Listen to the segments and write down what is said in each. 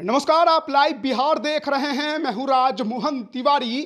नमस्कार, आप लाइव बिहार देख रहे हैं। मैं हूं राजमोहन तिवारी।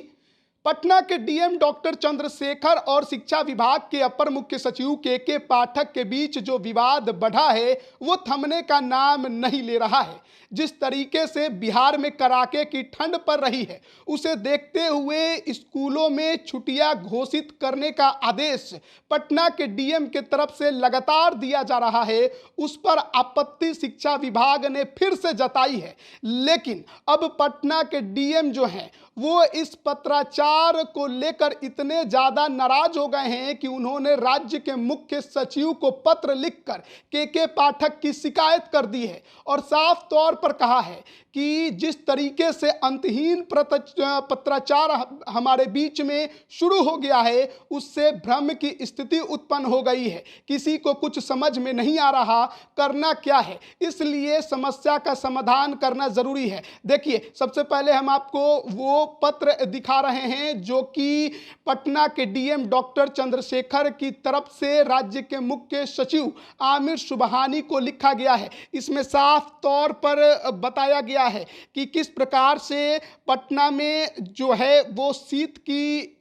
पटना के डीएम डॉक्टर चंद्रशेखर और शिक्षा विभाग के अपर मुख्य सचिव के पाठक के बीच जो विवाद बढ़ा है वो थमने का नाम नहीं ले रहा है। जिस तरीके से बिहार में कड़ाके की ठंड पड़ रही है उसे देखते हुए स्कूलों में छुट्टियां घोषित करने का आदेश पटना के डीएम के तरफ से लगातार दिया जा रहा है, उस पर आपत्ति शिक्षा विभाग ने फिर से जताई है। लेकिन अब पटना के डीएम जो हैं वो इस पत्राचार को लेकर इतने ज़्यादा नाराज हो गए हैं कि उन्होंने राज्य के मुख्य सचिव को पत्र लिखकर के पाठक की शिकायत कर दी है और साफ तौर पर कहा है कि जिस तरीके से अंतहीन पत्राचार हमारे बीच में शुरू हो गया है उससे भ्रम की स्थिति उत्पन्न हो गई है। किसी को कुछ समझ में नहीं आ रहा करना क्या है, इसलिए समस्या का समाधान करना जरूरी है। देखिए, सबसे पहले हम आपको वो पत्र दिखा रहे हैं जो कि पटना के डीएम डॉक्टर चंद्रशेखर की तरफ से राज्य के मुख्य सचिव आमिर सुबहानी को लिखा गया है। इसमें साफ तौर पर बताया गया है कि किस प्रकार से पटना में जो है वो शीत की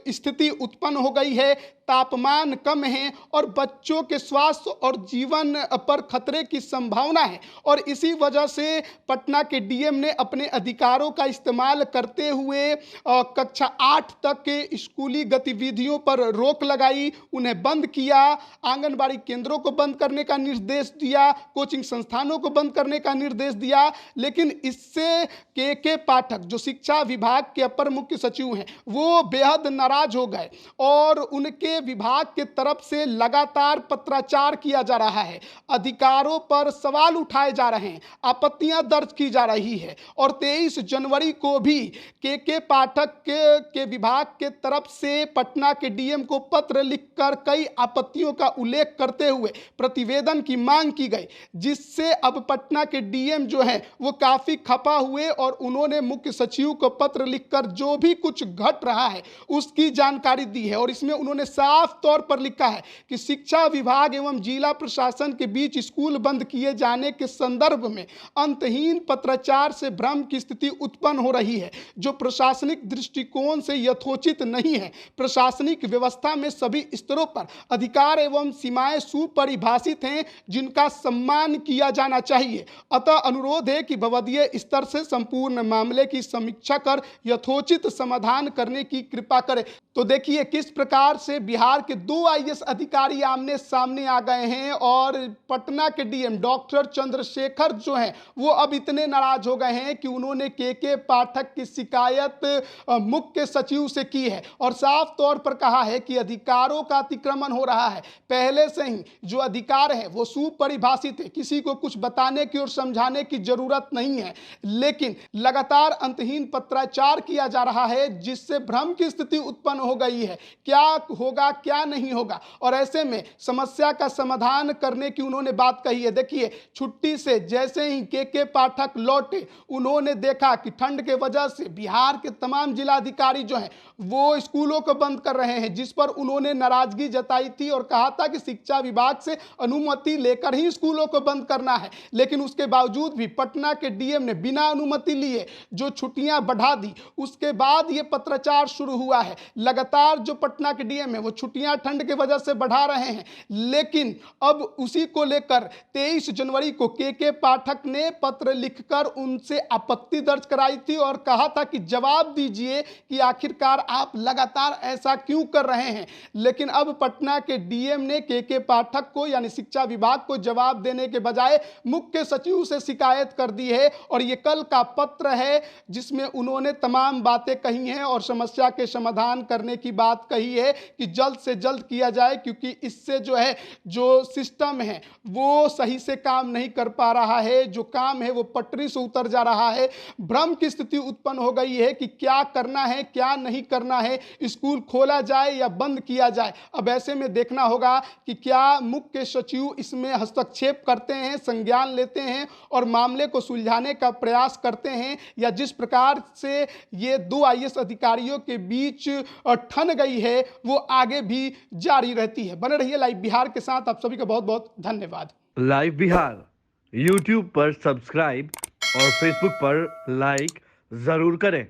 स्थिति उत्पन्न हो गई है, तापमान कम है और बच्चों के स्वास्थ्य और जीवन पर खतरे की संभावना है। और इसी वजह से पटना के डीएम ने अपने अधिकारों का इस्तेमाल करते हुए कक्षा 8 तक के स्कूली गतिविधियों पर रोक लगाई, उन्हें बंद किया, आंगनबाड़ी केंद्रों को बंद करने का निर्देश दिया, कोचिंग संस्थानों को बंद करने का निर्देश दिया। लेकिन इससे के पाठक जो शिक्षा विभाग के अपर मुख्य सचिव हैं वो बेहद नाराज हो गए और उनके विभाग के तरफ से लगातार पत्राचार किया जा रहा है, अधिकारों पर सवाल उठाए जा रहे हैं, आपत्तियां दर्ज की जा रही है। और 23 जनवरी को भी के पाठक के विभाग के तरफ से पटना के डीएम को पत्र लिखकर कई आपत्तियों का उल्लेख करते हुए प्रतिवेदन की मांग की गई, जिससे अब पटना के डीएम जो है वो काफी खपा हुए और उन्होंने मुख्य सचिव को पत्र लिखकर जो भी कुछ घट रहा है उसकी जानकारी दी है। और इसमें उन्होंने साफ तौर पर लिखा है कि शिक्षा विभाग एवं जिला प्रशासन के बीच स्कूल बंद किए जाने के संदर्भ में अंतहीन पत्राचार से भ्रम की स्थिति उत्पन्न हो रही है जो प्रशासनिक दृष्टिकोण से यथोचित नहीं है। प्रशासनिक व्यवस्था में सभी स्तरों पर अधिकार एवं सीमाएं सुपरिभाषित हैं जिनका सम्मान किया जाना चाहिए। अतः अनुरोध है कि भवदीय स्तर से संपूर्ण मामले की समीक्षा कर यथोचित समाधान करने की कृपा करें। तो देखिए किस प्रकार से बिहार के 2 आईएएस अधिकारी आमने सामने आ गए हैं और पटना के डीएम डॉक्टर चंद्रशेखर जो हैं वो अब इतने नाराज हो गए हैं कि उन्होंने के पाठक की शिकायत मुख्य सचिव से की है और साफ तौर पर कहा है कि अधिकारों का अतिक्रमण हो रहा है। पहले से ही जो अधिकार है वो सुपरिभाषित है, किसी को कुछ बताने की और समझाने की जरूरत नहीं है, लेकिन लगातार अंतहीन पत्राचार किया जा रहा है जिससे भ्रम की स्थिति उत्पन्न हो गई है। क्या होगा क्या नहीं होगा, और ऐसे में समस्या का समाधान करने की उन्होंने बात कही है। देखिए, छुट्टी से जैसे ही के पाठक लौटे उन्होंने देखा कि ठंड के वजह से बिहार के तमाम जिलाधिकारी जो हैं वो स्कूलों को बंद कर रहे हैं, जिस पर उन्होंने नाराजगी जताई थी और कहा था कि शिक्षा विभाग से अनुमति लेकर ही स्कूलों को बंद करना है। लेकिन उसके बावजूद भी पटना के डीएम ने बिना अनुमति लिए जो छुट्टियां बढ़ा दी, उसके बाद ये पत्राचार शुरू हुआ है। लगातार जो पटना के डीएम है वो छुट्टियां ठंड के वजह से बढ़ा रहे हैं, लेकिन अब उसी को लेकर 23 जनवरी को के पाठक ने पत्र लिखकर उनसे आपत्ति दर्ज कराई थी और कहा था कि जवाब दीजिए कि आखिरकार आप लगातार ऐसा क्यों कर रहे हैं। लेकिन अब पटना के डीएम ने के पाठक को यानी शिक्षा विभाग को जवाब देने के बजाय मुख्य सचिव से शिकायत कर दी है और ये कल का पत्र है जिसमें उन्होंने तमाम बातें कही हैं और समस्या के समाधान करने की बात कही है कि जल्द से जल्द किया जाए, क्योंकि इससे जो है जो सिस्टम है वो सही से काम नहीं कर पा रहा है, जो काम है वो पटरी से उतर जा रहा है। भ्रम की स्थिति उत्पन्न हो गई है कि क्या करना है क्या नहीं करना है, स्कूल खोला जाए या बंद किया जाए। अब ऐसे में देखना होगा कि क्या मुख्य सचिव इसमें हस्तक्षेप करते हैं, संज्ञान लेते हैं और मामले को सुलझाने का प्रयास करते हैं, या जिस प्रकार से ये 2 आईएएस अधिकारियों के बीच ठन गई है वो आगे भी जारी रहती है। बने रहिए लाइव बिहार के साथ। आप सभी का बहुत बहुत धन्यवाद। लाइव बिहार यूट्यूब पर सब्सक्राइब और फेसबुक पर लाइक जरूर करें।